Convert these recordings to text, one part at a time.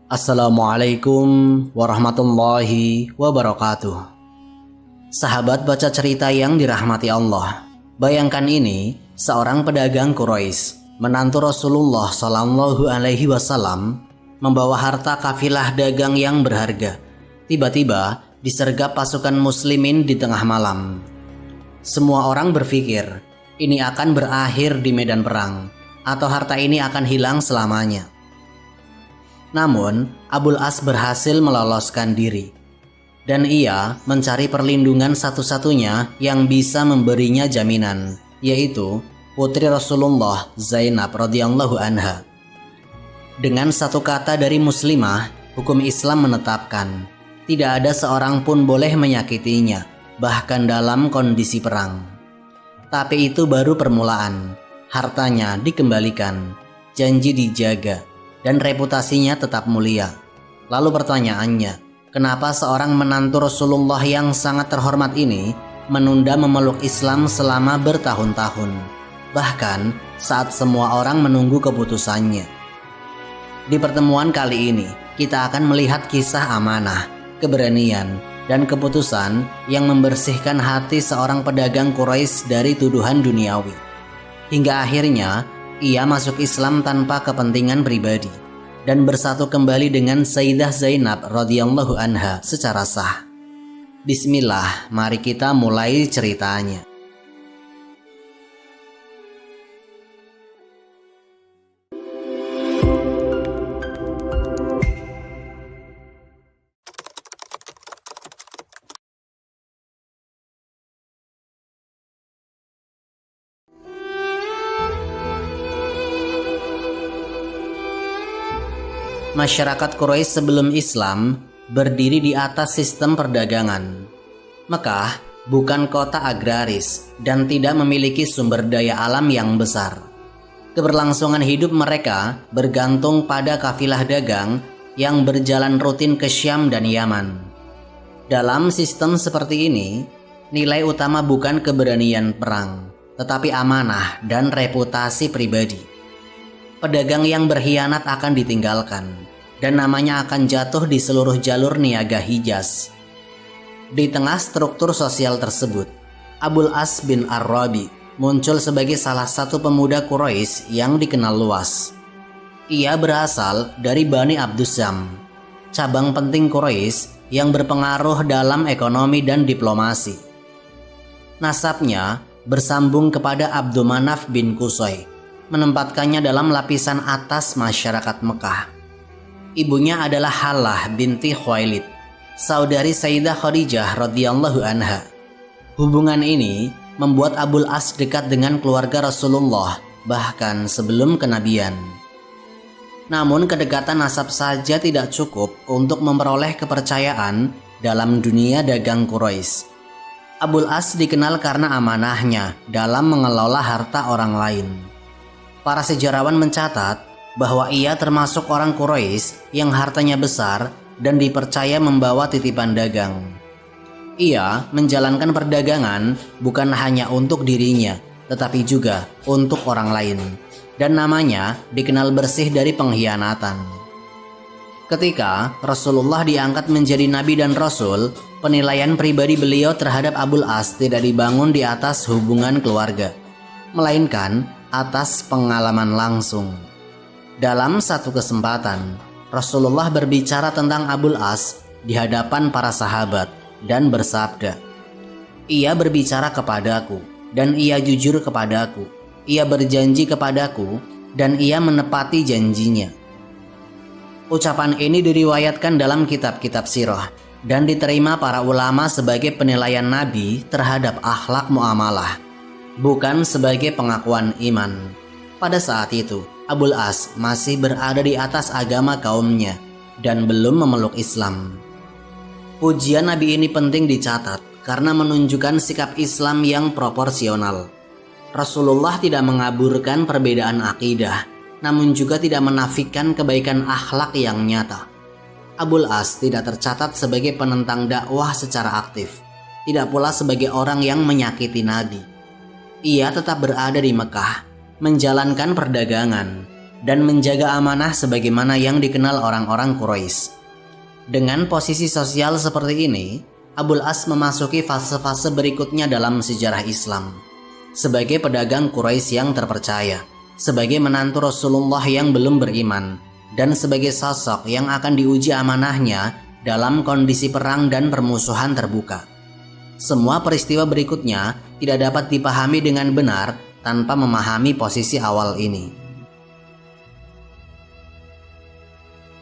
Assalamualaikum warahmatullahi wabarakatuh. Sahabat baca cerita yang dirahmati Allah. Bayangkan ini, seorang pedagang Quraisy, menantu Rasulullah Shallallahu Alaihi Wasallam, membawa harta kafilah dagang yang berharga. Tiba-tiba disergap pasukan muslimin di tengah malam. Semua orang berpikir, ini akan berakhir di medan perang, atau harta ini akan hilang selamanya. Namun, Abul As berhasil meloloskan diri. Dan ia mencari perlindungan satu-satunya yang bisa memberinya jaminan, yaitu putri Rasulullah Zainab radhiyallahu anha. Dengan satu kata dari muslimah, hukum Islam menetapkan, tidak ada seorang pun boleh menyakitinya, bahkan dalam kondisi perang. Tapi itu baru permulaan, hartanya dikembalikan, janji dijaga, dan reputasinya tetap mulia. Lalu pertanyaannya, kenapa seorang menantu Rasulullah yang sangat terhormat ini menunda memeluk Islam selama bertahun-tahun, bahkan saat semua orang menunggu keputusannya? Di pertemuan kali ini, kita akan melihat kisah amanah, keberanian, dan keputusan yang membersihkan hati seorang pedagang Quraisy dari tuduhan duniawi. Hingga akhirnya, ia masuk Islam tanpa kepentingan pribadi dan bersatu kembali dengan Sayyidah Zainab radhiyallahu anha secara sah. Bismillah, mari kita mulai ceritanya. Masyarakat Quraisy sebelum Islam berdiri di atas sistem perdagangan. Mekah bukan kota agraris dan tidak memiliki sumber daya alam yang besar. Keberlangsungan hidup mereka bergantung pada kafilah dagang yang berjalan rutin ke Syam dan Yaman. Dalam sistem seperti ini, nilai utama bukan keberanian perang, tetapi amanah dan reputasi pribadi. Pedagang yang berkhianat akan ditinggalkan, dan namanya akan jatuh di seluruh jalur niaga Hijaz. Di tengah struktur sosial tersebut, Abul As bin Ar-Rabi muncul sebagai salah satu pemuda Quraisy yang dikenal luas. Ia berasal dari Bani Abdusyam, cabang penting Quraisy yang berpengaruh dalam ekonomi dan diplomasi. Nasabnya bersambung kepada Abdulmanaf bin Qusay, menempatkannya dalam lapisan atas masyarakat Mekah. Ibunya adalah Halah binti Khuwailid, saudari Sayyidah Khadijah radhiyallahu anha. Hubungan ini membuat Abul As dekat dengan keluarga Rasulullah bahkan sebelum kenabian. Namun kedekatan nasab saja tidak cukup untuk memperoleh kepercayaan dalam dunia dagang Quraisy. Abul As dikenal karena amanahnya dalam mengelola harta orang lain. Para sejarawan mencatat bahwa ia termasuk orang Quraisy yang hartanya besar dan dipercaya membawa titipan dagang. Ia menjalankan perdagangan bukan hanya untuk dirinya, tetapi juga untuk orang lain, dan namanya dikenal bersih dari pengkhianatan. Ketika Rasulullah diangkat menjadi nabi dan rasul, penilaian pribadi beliau terhadap Abul As tidak dibangun di atas hubungan keluarga, melainkan atas pengalaman langsung. Dalam satu kesempatan, Rasulullah berbicara tentang Abul As di hadapan para sahabat dan bersabda, "Ia berbicara kepadaku dan ia jujur kepadaku. Ia berjanji kepadaku dan ia menepati janjinya." Ucapan ini diriwayatkan dalam kitab-kitab sirah dan diterima para ulama sebagai penilaian Nabi terhadap akhlak muamalah, bukan sebagai pengakuan iman. Pada saat itu, Abul As masih berada di atas agama kaumnya dan belum memeluk Islam. Pujian Nabi ini penting dicatat karena menunjukkan sikap Islam yang proporsional. Rasulullah tidak mengaburkan perbedaan akidah, namun juga tidak menafikan kebaikan akhlak yang nyata. Abul As tidak tercatat sebagai penentang dakwah secara aktif, tidak pula sebagai orang yang menyakiti Nabi. Ia tetap berada di Mekah, menjalankan perdagangan, dan menjaga amanah sebagaimana yang dikenal orang-orang Quraisy. Dengan posisi sosial seperti ini, Abul As memasuki fase-fase berikutnya dalam sejarah Islam. Sebagai pedagang Quraisy yang terpercaya, sebagai menantu Rasulullah yang belum beriman, dan sebagai sosok yang akan diuji amanahnya dalam kondisi perang dan permusuhan terbuka. Semua peristiwa berikutnya tidak dapat dipahami dengan benar tanpa memahami posisi awal ini.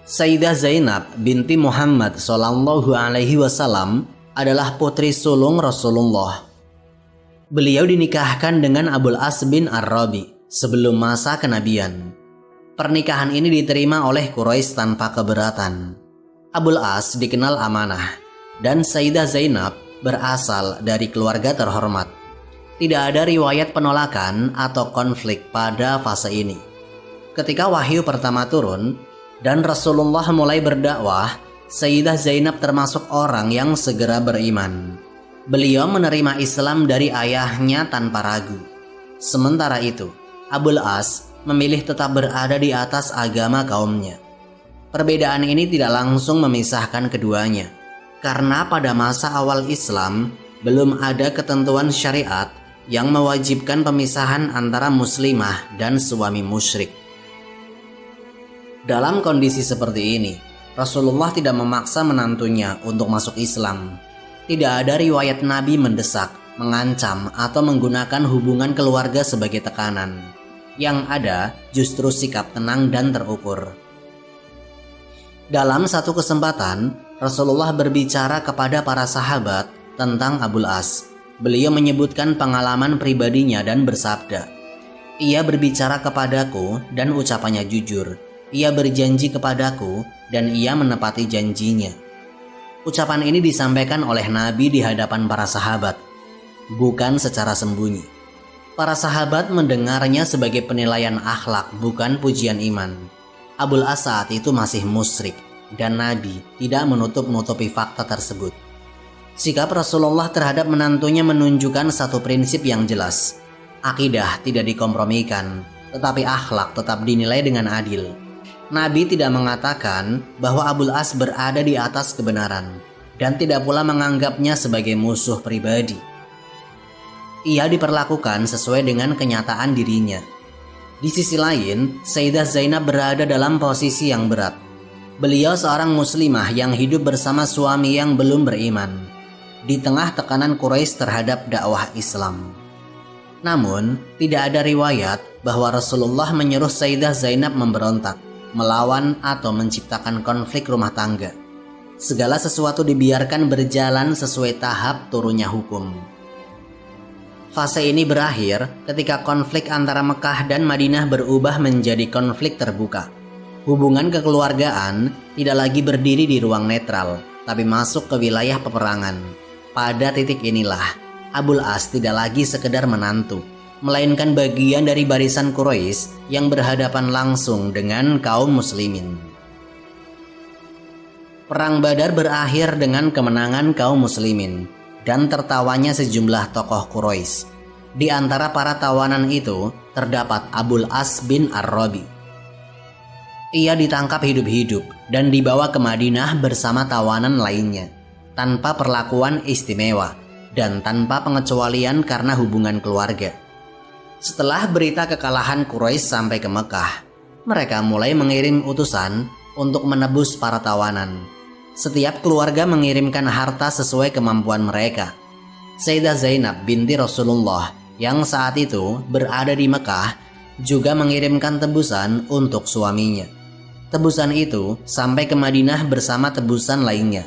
Sayyidah Zainab binti Muhammad Sallallahu Alaihi Wasallam adalah putri sulung Rasulullah. Beliau dinikahkan dengan Abul As bin Ar-Rabi sebelum masa kenabian. Pernikahan ini diterima oleh Quraisy tanpa keberatan. Abul As dikenal amanah, dan Sayyidah Zainab berasal dari keluarga terhormat. Tidak ada riwayat penolakan atau konflik pada fase ini. Ketika wahyu pertama turun dan Rasulullah mulai berdakwah, Sayyidah Zainab termasuk orang yang segera beriman. Beliau menerima Islam dari ayahnya tanpa ragu. Sementara itu, Abul As memilih tetap berada di atas agama kaumnya. Perbedaan ini tidak langsung memisahkan keduanya, karena pada masa awal Islam belum ada ketentuan syariat yang mewajibkan pemisahan antara muslimah dan suami musyrik. Dalam kondisi seperti ini, Rasulullah tidak memaksa menantunya untuk masuk Islam. Tidak ada riwayat Nabi mendesak, mengancam, atau menggunakan hubungan keluarga sebagai tekanan. Yang ada justru sikap tenang dan terukur. Dalam satu kesempatan, Rasulullah berbicara kepada para sahabat tentang Abul As. Beliau menyebutkan pengalaman pribadinya dan bersabda, "Ia berbicara kepadaku dan ucapannya jujur. Ia berjanji kepadaku dan ia menepati janjinya." Ucapan ini disampaikan oleh Nabi di hadapan para sahabat, bukan secara sembunyi. Para sahabat mendengarnya sebagai penilaian akhlak, bukan pujian iman. Abul As saat itu masih musyrik, dan Nabi tidak menutup-nutupi fakta tersebut. Sikap Rasulullah terhadap menantunya menunjukkan satu prinsip yang jelas. Akidah tidak dikompromikan, tetapi akhlak tetap dinilai dengan adil. Nabi tidak mengatakan bahwa Abul As berada di atas kebenaran, dan tidak pula menganggapnya sebagai musuh pribadi. Ia diperlakukan sesuai dengan kenyataan dirinya. Di sisi lain, Sayyidah Zainab berada dalam posisi yang berat. Beliau seorang muslimah yang hidup bersama suami yang belum beriman, di tengah tekanan Quraisy terhadap dakwah Islam. Namun, tidak ada riwayat bahwa Rasulullah menyuruh Sayyidah Zainab memberontak, melawan, atau menciptakan konflik rumah tangga. Segala sesuatu dibiarkan berjalan sesuai tahap turunnya hukum. Fase ini berakhir ketika konflik antara Mekah dan Madinah berubah menjadi konflik terbuka. Hubungan kekeluargaan tidak lagi berdiri di ruang netral, tapi masuk ke wilayah peperangan. Pada titik inilah, Abul As tidak lagi sekedar menantu, melainkan bagian dari barisan Quraisy yang berhadapan langsung dengan kaum muslimin. Perang Badar berakhir dengan kemenangan kaum muslimin dan tertawanya sejumlah tokoh Quraisy. Di antara para tawanan itu terdapat Abul As bin Ar-Rabi. Ia ditangkap hidup-hidup dan dibawa ke Madinah bersama tawanan lainnya, tanpa perlakuan istimewa dan tanpa pengecualian karena hubungan keluarga. Setelah berita kekalahan Quraisy sampai ke Mekah, mereka mulai mengirim utusan untuk menebus para tawanan. Setiap keluarga mengirimkan harta sesuai kemampuan mereka. Sayyidah Zainab binti Rasulullah yang saat itu berada di Mekah juga mengirimkan tebusan untuk suaminya. Tebusan itu sampai ke Madinah bersama tebusan lainnya.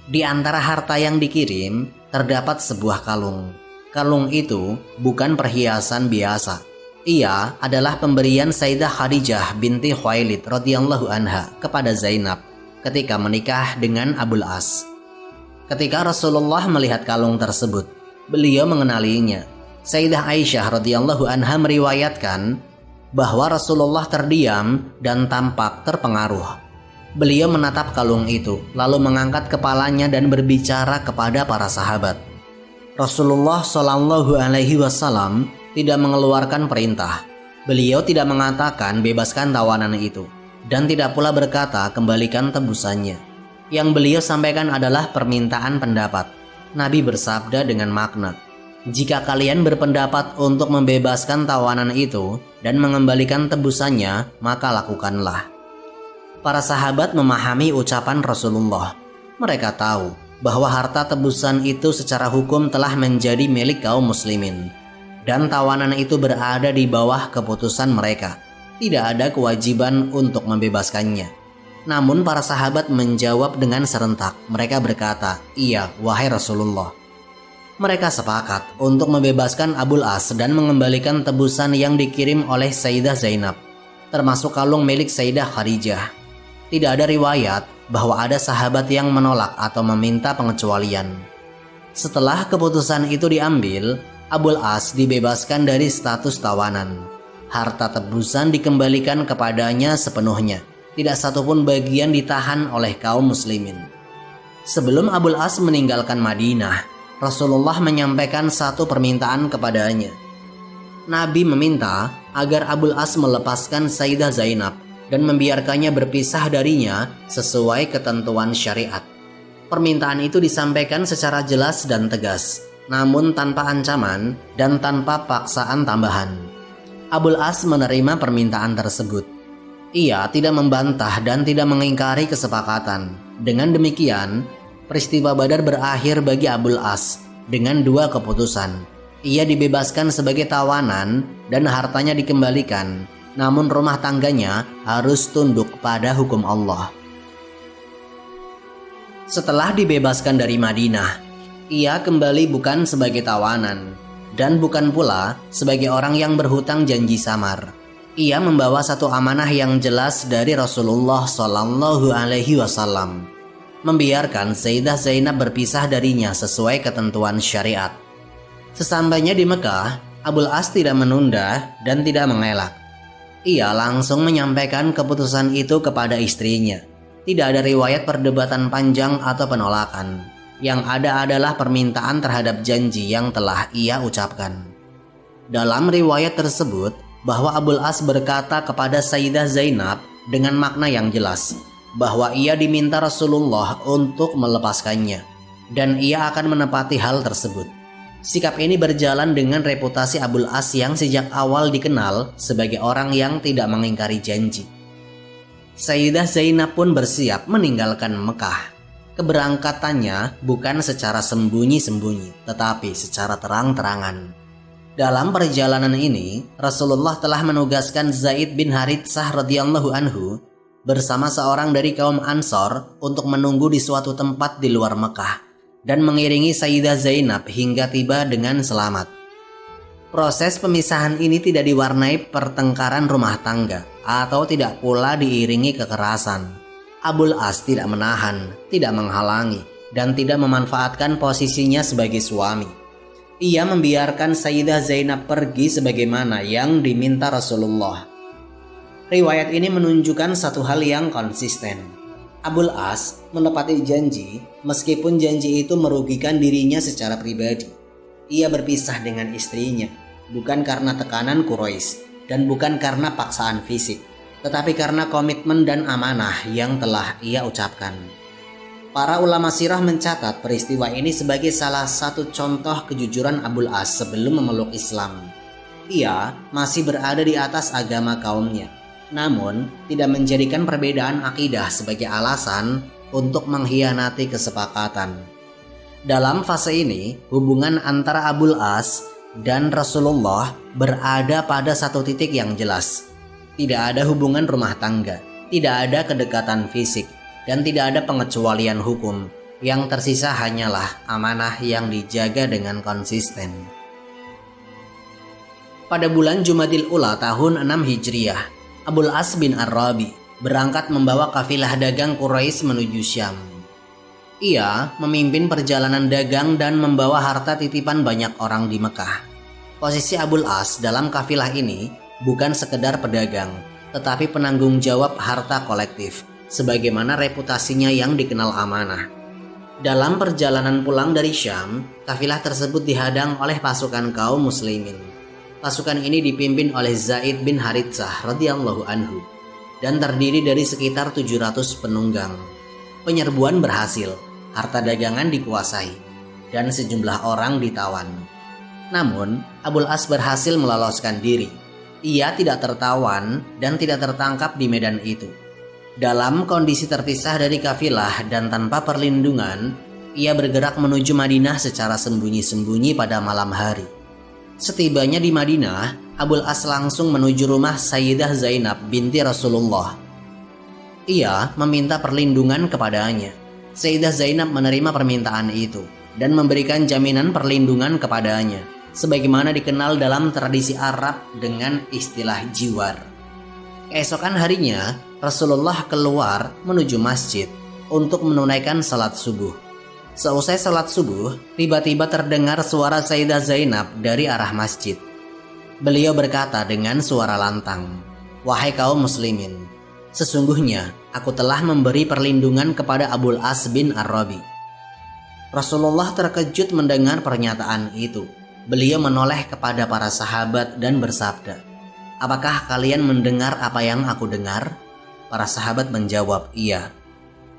Di antara harta yang dikirim terdapat sebuah kalung. Kalung itu bukan perhiasan biasa. Ia adalah pemberian Sayyidah Khadijah binti Khuwailid radhiyallahu anha kepada Zainab ketika menikah dengan Abul As. Ketika Rasulullah melihat kalung tersebut, beliau mengenalinya. Sayyidah Aisyah radhiyallahu anha meriwayatkan bahwa Rasulullah terdiam dan tampak terpengaruh. Beliau menatap kalung itu, lalu mengangkat kepalanya dan berbicara kepada para sahabat. Rasulullah Shallallahu Alaihi Wasallam tidak mengeluarkan perintah, Beliau tidak mengatakan bebaskan tawanan itu, dan tidak pula berkata kembalikan tebusannya. Yang beliau sampaikan adalah permintaan pendapat. Nabi bersabda dengan makna, "Jika kalian berpendapat untuk membebaskan tawanan itu dan mengembalikan tebusannya, maka lakukanlah." Para sahabat memahami ucapan Rasulullah. Mereka tahu bahwa harta tebusan itu secara hukum telah menjadi milik kaum muslimin, dan tawanan itu berada di bawah keputusan mereka. Tidak ada kewajiban untuk membebaskannya. Namun para sahabat menjawab dengan serentak. Mereka berkata, "Iya, wahai Rasulullah." Mereka sepakat untuk membebaskan Abul As dan mengembalikan tebusan yang dikirim oleh Sayyidah Zainab, termasuk kalung milik Sayyidah Khadijah. Tidak ada riwayat bahwa ada sahabat yang menolak atau meminta pengecualian. Setelah keputusan itu diambil, Abul As dibebaskan dari status tawanan. Harta tebusan dikembalikan kepadanya sepenuhnya. Tidak satupun bagian ditahan oleh kaum muslimin. Sebelum Abul As meninggalkan Madinah, Rasulullah menyampaikan satu permintaan kepadanya. Nabi meminta agar Abul As melepaskan Sayyidah Zainab dan membiarkannya berpisah darinya sesuai ketentuan syariat. Permintaan itu disampaikan secara jelas dan tegas, namun tanpa ancaman dan tanpa paksaan tambahan. Abul As menerima permintaan tersebut. Ia tidak membantah dan tidak mengingkari kesepakatan. Dengan demikian, peristiwa Badar berakhir bagi Abul As dengan dua keputusan. Ia dibebaskan sebagai tawanan dan hartanya dikembalikan, namun rumah tangganya harus tunduk pada hukum Allah. Setelah dibebaskan dari Madinah, ia kembali bukan sebagai tawanan dan bukan pula sebagai orang yang berhutang janji samar. Ia membawa satu amanah yang jelas dari Rasulullah Shallallahu Alaihi Wasallam, membiarkan Sayyidah Zainab berpisah darinya sesuai ketentuan syariat. Sesampainya di Mekah, Abul As tidak menunda dan tidak mengelak. Ia langsung menyampaikan keputusan itu kepada istrinya. Tidak ada riwayat perdebatan panjang atau penolakan. Yang ada adalah permintaan terhadap janji yang telah ia ucapkan. Dalam riwayat tersebut, bahwa Abul As berkata kepada Sayyidah Zainab dengan makna yang jelas, bahwa ia diminta Rasulullah untuk melepaskannya, dan ia akan menepati hal tersebut. Sikap ini berjalan dengan reputasi Abul As yang sejak awal dikenal sebagai orang yang tidak mengingkari janji. Sayyidah Zainab pun bersiap meninggalkan Mekah. Keberangkatannya bukan secara sembunyi-sembunyi, tetapi secara terang-terangan. Dalam perjalanan ini, Rasulullah telah menugaskan Zaid bin Haritsah radhiyallahu anhu bersama seorang dari kaum Ansor untuk menunggu di suatu tempat di luar Mekah dan mengiringi Sayyidah Zainab hingga tiba dengan selamat. Proses pemisahan ini tidak diwarnai pertengkaran rumah tangga atau tidak pula diiringi kekerasan. Abul As tidak menahan, tidak menghalangi, dan tidak memanfaatkan posisinya sebagai suami. Ia membiarkan Sayyidah Zainab pergi sebagaimana yang diminta Rasulullah. Riwayat ini menunjukkan satu hal yang konsisten. Abul As menepati janji meskipun janji itu merugikan dirinya secara pribadi. Ia berpisah dengan istrinya bukan karena tekanan Quraisy dan bukan karena paksaan fisik, tetapi karena komitmen dan amanah yang telah ia ucapkan. Para ulama sirah mencatat peristiwa ini sebagai salah satu contoh kejujuran Abul As sebelum memeluk Islam. Ia masih berada di atas agama kaumnya, namun tidak menjadikan perbedaan akidah sebagai alasan untuk mengkhianati kesepakatan. Dalam fase ini, hubungan antara Abul As dan Rasulullah berada pada satu titik yang jelas. Tidak ada hubungan rumah tangga, tidak ada kedekatan fisik, dan tidak ada pengecualian hukum. Yang tersisa hanyalah amanah yang dijaga dengan konsisten. Pada bulan Jumadil Ula tahun 6 Hijriah, Abul As bin Ar-Rabi berangkat membawa kafilah dagang Quraisy menuju Syam. Ia memimpin perjalanan dagang dan membawa harta titipan banyak orang di Mekah. Posisi Abul As dalam kafilah ini bukan sekedar pedagang, tetapi penanggung jawab harta kolektif, sebagaimana reputasinya yang dikenal amanah. Dalam perjalanan pulang dari Syam, kafilah tersebut dihadang oleh pasukan kaum muslimin. Pasukan ini dipimpin oleh Zaid bin Haritsah radhiyallahu anhu dan terdiri dari sekitar 700 penunggang. Penyerbuan berhasil, harta dagangan dikuasai, dan sejumlah orang ditawan. Namun, Abul As berhasil meloloskan diri. Ia tidak tertawan dan tidak tertangkap di medan itu. Dalam kondisi terpisah dari kafilah dan tanpa perlindungan, ia bergerak menuju Madinah secara sembunyi-sembunyi pada malam hari. Setibanya di Madinah, Abul As langsung menuju rumah Sayyidah Zainab binti Rasulullah. Ia meminta perlindungan kepadanya. Sayyidah Zainab menerima permintaan itu dan memberikan jaminan perlindungan kepadanya, sebagaimana dikenal dalam tradisi Arab dengan istilah jiwar. Keesokan harinya, Rasulullah keluar menuju masjid untuk menunaikan salat subuh. Seusai salat subuh, tiba-tiba terdengar suara Sayyidah Zainab dari arah masjid. Beliau berkata dengan suara lantang, "Wahai kaum muslimin, sesungguhnya aku telah memberi perlindungan kepada Abul As bin Ar-Rabi." Rasulullah terkejut mendengar pernyataan itu. Beliau menoleh kepada para sahabat dan bersabda, "Apakah kalian mendengar apa yang aku dengar?" Para sahabat menjawab, "Iya."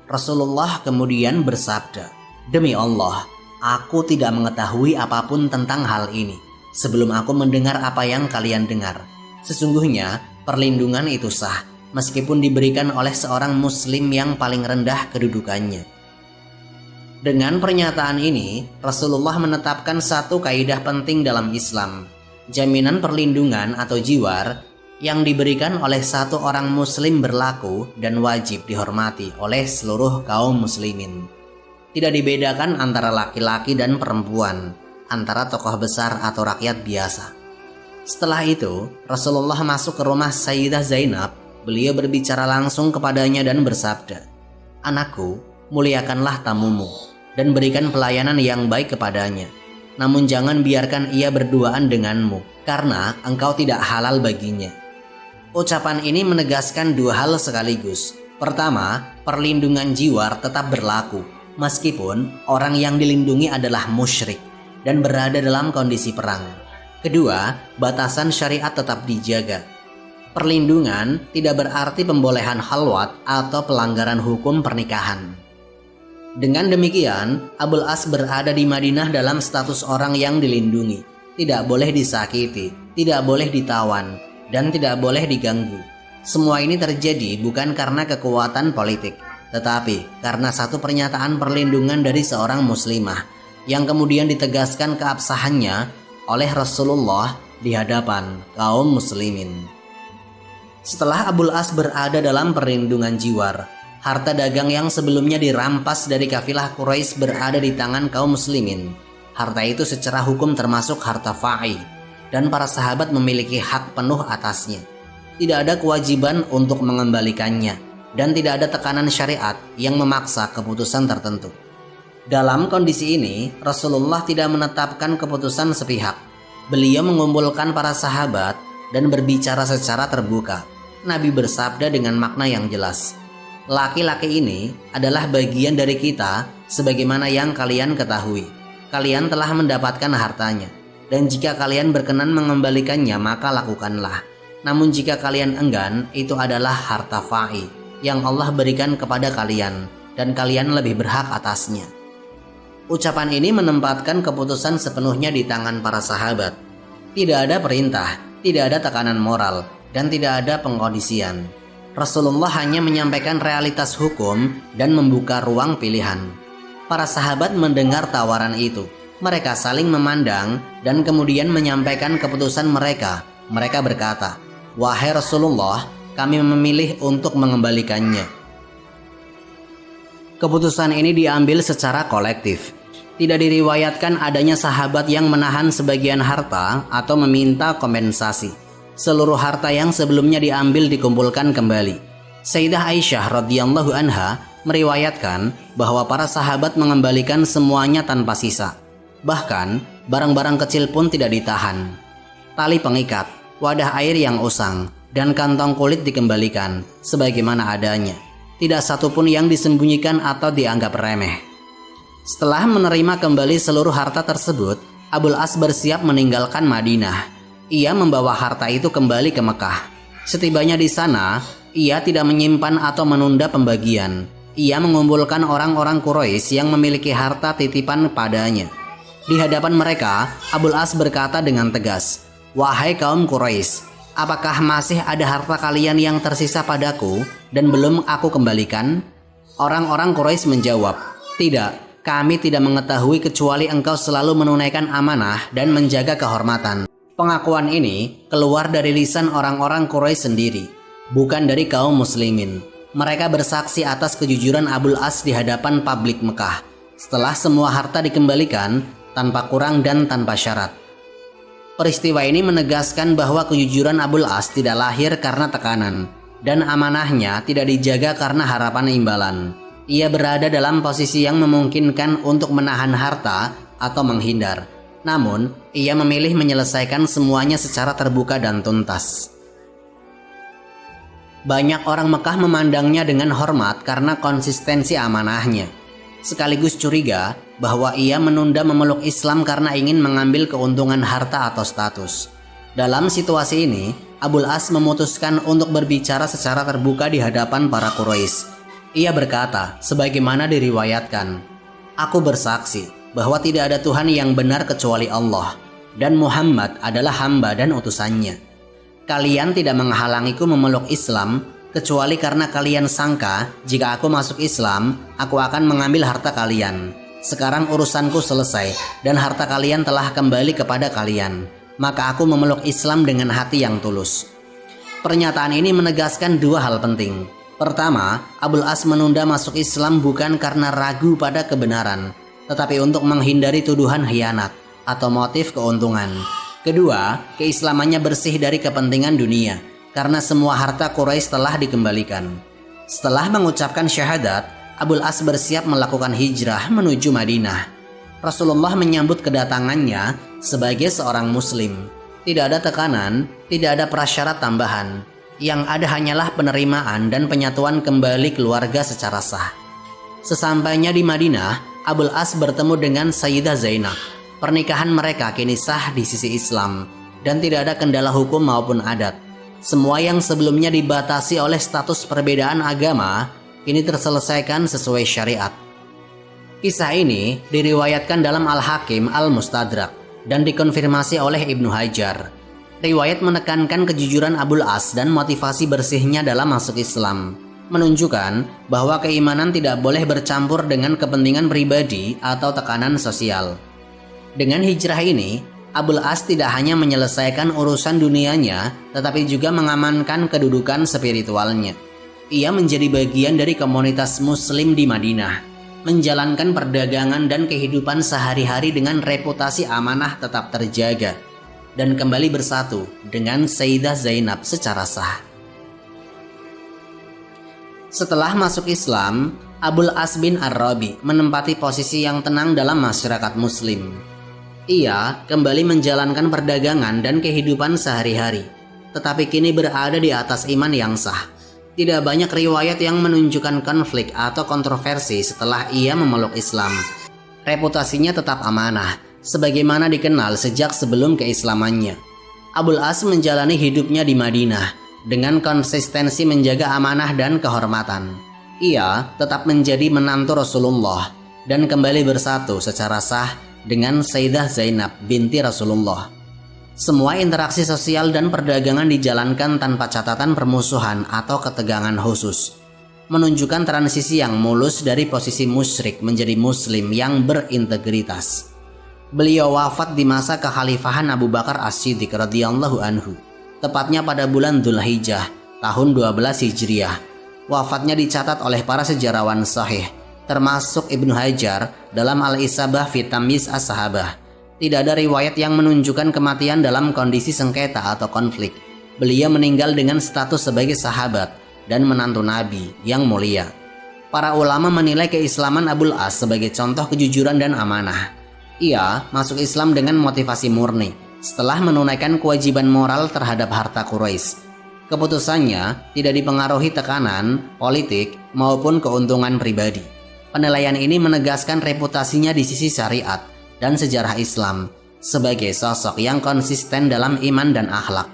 Rasulullah kemudian bersabda, "Demi Allah, aku tidak mengetahui apapun tentang hal ini sebelum aku mendengar apa yang kalian dengar. Sesungguhnya perlindungan itu sah meskipun diberikan oleh seorang muslim yang paling rendah kedudukannya." Dengan pernyataan ini, Rasulullah menetapkan satu kaidah penting dalam Islam. Jaminan perlindungan atau jiwar yang diberikan oleh satu orang muslim berlaku dan wajib dihormati oleh seluruh kaum muslimin. Tidak dibedakan antara laki-laki dan perempuan, antara tokoh besar atau rakyat biasa. Setelah itu, Rasulullah masuk ke rumah Sayyidah Zainab. Beliau berbicara langsung kepadanya dan bersabda, "Anakku, muliakanlah tamumu dan berikan pelayanan yang baik kepadanya. Namun jangan biarkan ia berduaan denganmu, karena engkau tidak halal baginya." Ucapan ini menegaskan dua hal sekaligus. Pertama, perlindungan jiwar tetap berlaku, meskipun orang yang dilindungi adalah musyrik dan berada dalam kondisi perang. Kedua, batasan syariat tetap dijaga. Perlindungan tidak berarti pembolehan khalwat atau pelanggaran hukum pernikahan. Dengan demikian, Abul As berada di Madinah dalam status orang yang dilindungi, tidak boleh disakiti, tidak boleh ditawan, dan tidak boleh diganggu. Semua ini terjadi bukan karena kekuatan politik, tetapi karena satu pernyataan perlindungan dari seorang muslimah yang kemudian ditegaskan keabsahannya oleh Rasulullah di hadapan kaum muslimin. Setelah Abul As berada dalam perlindungan jiwar, harta dagang yang sebelumnya dirampas dari kafilah Quraisy berada di tangan kaum muslimin. Harta itu secara hukum termasuk harta fa'i, dan para sahabat memiliki hak penuh atasnya. Tidak ada kewajiban untuk mengembalikannya, dan tidak ada tekanan syariat yang memaksa keputusan tertentu. Dalam kondisi ini, Rasulullah tidak menetapkan keputusan sepihak. Beliau mengumpulkan para sahabat dan berbicara secara terbuka. Nabi bersabda dengan makna yang jelas, "Laki-laki ini adalah bagian dari kita sebagaimana yang kalian ketahui. Kalian telah mendapatkan hartanya, dan jika kalian berkenan mengembalikannya maka lakukanlah. Namun jika kalian enggan, itu adalah harta fa'i yang Allah berikan kepada kalian, dan kalian lebih berhak atasnya." Ucapan ini menempatkan keputusan sepenuhnya di tangan para sahabat. Tidak ada perintah, tidak ada tekanan moral, dan tidak ada pengkondisian. Rasulullah hanya menyampaikan realitas hukum dan membuka ruang pilihan. Para sahabat mendengar tawaran itu. Mereka saling memandang dan kemudian menyampaikan keputusan mereka. Mereka berkata, "Wahai Rasulullah, kami memilih untuk mengembalikannya." Keputusan ini diambil secara kolektif. Tidak diriwayatkan adanya sahabat yang menahan sebagian harta atau meminta kompensasi. Seluruh harta yang sebelumnya diambil dikumpulkan kembali. Sayyidah Aisyah radhiyallahu anha meriwayatkan bahwa para sahabat mengembalikan semuanya tanpa sisa. Bahkan barang-barang kecil pun tidak ditahan. Tali pengikat, wadah air yang usang, dan kantong kulit dikembalikan sebagaimana adanya. Tidak satupun yang disembunyikan atau dianggap remeh. Setelah menerima kembali seluruh harta tersebut, Abul As bersiap meninggalkan Madinah. Ia membawa harta itu kembali ke Mekah. Setibanya di sana, ia tidak menyimpan atau menunda pembagian. Ia mengumpulkan orang-orang Quraisy yang memiliki harta titipan padanya. Di hadapan mereka, Abul As berkata dengan tegas, "Wahai kaum Quraisy, apakah masih ada harta kalian yang tersisa padaku dan belum aku kembalikan?" Orang-orang Quraisy menjawab, "Tidak, kami tidak mengetahui kecuali engkau selalu menunaikan amanah dan menjaga kehormatan." Pengakuan ini keluar dari lisan orang-orang Quraisy sendiri, bukan dari kaum muslimin. Mereka bersaksi atas kejujuran Abul As di hadapan publik Mekah. Setelah semua harta dikembalikan, tanpa kurang dan tanpa syarat. Peristiwa ini menegaskan bahwa kejujuran Abul As tidak lahir karena tekanan, dan amanahnya tidak dijaga karena harapan imbalan. Ia berada dalam posisi yang memungkinkan untuk menahan harta atau menghindar. Namun, ia memilih menyelesaikan semuanya secara terbuka dan tuntas. Banyak orang Mekah memandangnya dengan hormat karena konsistensi amanahnya, sekaligus curiga bahwa ia menunda memeluk Islam karena ingin mengambil keuntungan harta atau status. Dalam situasi ini, Abul As memutuskan untuk berbicara secara terbuka di hadapan para Quraisy. Ia berkata, sebagaimana diriwayatkan, "Aku bersaksi bahwa tidak ada Tuhan yang benar kecuali Allah, dan Muhammad adalah hamba dan utusannya. Kalian tidak menghalangiku memeluk Islam kecuali karena kalian sangka jika aku masuk Islam, aku akan mengambil harta kalian. Sekarang urusanku selesai dan harta kalian telah kembali kepada kalian. Maka aku memeluk Islam dengan hati yang tulus." Pernyataan ini menegaskan dua hal penting. Pertama, Abul As menunda masuk Islam bukan karena ragu pada kebenaran, tetapi untuk menghindari tuduhan khianat atau motif keuntungan. Kedua, keislamannya bersih dari kepentingan dunia, karena semua harta Quraisy telah dikembalikan. Setelah mengucapkan syahadat, Abul As bersiap melakukan hijrah menuju Madinah. Rasulullah menyambut kedatangannya sebagai seorang muslim. Tidak ada tekanan, tidak ada prasyarat tambahan. Yang ada hanyalah penerimaan dan penyatuan kembali keluarga secara sah. Sesampainya di Madinah, Abul As bertemu dengan Sayyidah Zainab. Pernikahan mereka kini sah di sisi Islam dan tidak ada kendala hukum maupun adat. Semua yang sebelumnya dibatasi oleh status perbedaan agama kini terselesaikan sesuai syariat. Kisah ini diriwayatkan dalam Al-Hakim Al-Mustadrak dan dikonfirmasi oleh Ibnu Hajar. Riwayat menekankan kejujuran Abul As dan motivasi bersihnya dalam masuk Islam, menunjukkan bahwa keimanan tidak boleh bercampur dengan kepentingan pribadi atau tekanan sosial. Dengan hijrah ini, Abul As tidak hanya menyelesaikan urusan dunianya, tetapi juga mengamankan kedudukan spiritualnya. Ia menjadi bagian dari komunitas muslim di Madinah, menjalankan perdagangan dan kehidupan sehari-hari dengan reputasi amanah tetap terjaga, dan kembali bersatu dengan Sayyidah Zainab secara sah. Setelah masuk Islam, Abul As bin Ar-Rabi menempati posisi yang tenang dalam masyarakat muslim. Ia kembali menjalankan perdagangan dan kehidupan sehari-hari, tetapi kini berada di atas iman yang sah. Tidak banyak riwayat yang menunjukkan konflik atau kontroversi setelah ia memeluk Islam. Reputasinya tetap amanah, sebagaimana dikenal sejak sebelum keislamannya. Abul As menjalani hidupnya di Madinah dengan konsistensi menjaga amanah dan kehormatan. Ia tetap menjadi menantu Rasulullah dan kembali bersatu secara sah dengan Sayyidah Zainab binti Rasulullah. Semua interaksi sosial dan perdagangan dijalankan tanpa catatan permusuhan atau ketegangan khusus, menunjukkan transisi yang mulus dari posisi musyrik menjadi muslim yang berintegritas. Beliau wafat di masa kekhalifahan Abu Bakar As-Siddiq radhiyallahu anhu, tepatnya pada bulan Dzulhijjah tahun 12 Hijriah. Wafatnya dicatat oleh para sejarawan sahih, termasuk Ibnu Hajar dalam Al-Isabah fi Tamyiz As-Sahabah. Tidak ada riwayat yang menunjukkan kematian dalam kondisi sengketa atau konflik. Beliau meninggal dengan status sebagai sahabat dan menantu Nabi yang mulia. Para ulama menilai keislaman Abul As sebagai contoh kejujuran dan amanah. Ia masuk Islam dengan motivasi murni setelah menunaikan kewajiban moral terhadap harta Quraisy. Keputusannya tidak dipengaruhi tekanan, politik, maupun keuntungan pribadi. Penilaian ini menegaskan reputasinya di sisi syariat dan sejarah Islam sebagai sosok yang konsisten dalam iman dan akhlak.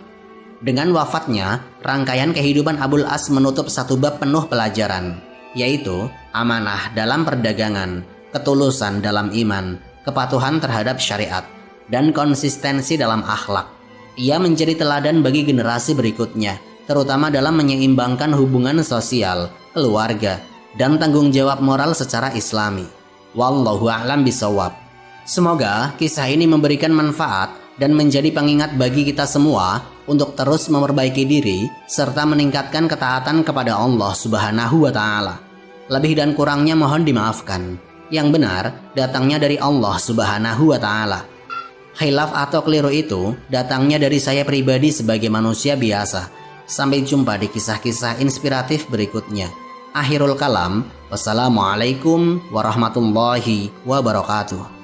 Dengan wafatnya, rangkaian kehidupan Abul As menutup satu bab penuh pelajaran, yaitu amanah dalam perdagangan, ketulusan dalam iman, kepatuhan terhadap syariat, dan konsistensi dalam akhlak. Ia menjadi teladan bagi generasi berikutnya, terutama dalam menyeimbangkan hubungan sosial, keluarga, dan tanggung jawab moral secara Islami. Wallahu a'lam bishawab. Semoga kisah ini memberikan manfaat dan menjadi pengingat bagi kita semua untuk terus memperbaiki diri serta meningkatkan ketaatan kepada Allah Subhanahu wa Ta'ala. Lebih dan kurangnya mohon dimaafkan. Yang benar datangnya dari Allah Subhanahu wa Ta'ala. Khilaf atau keliru itu datangnya dari saya pribadi sebagai manusia biasa. Sampai jumpa di kisah-kisah inspiratif berikutnya. Akhirul kalam, wassalamualaikum warahmatullahi wabarakatuh.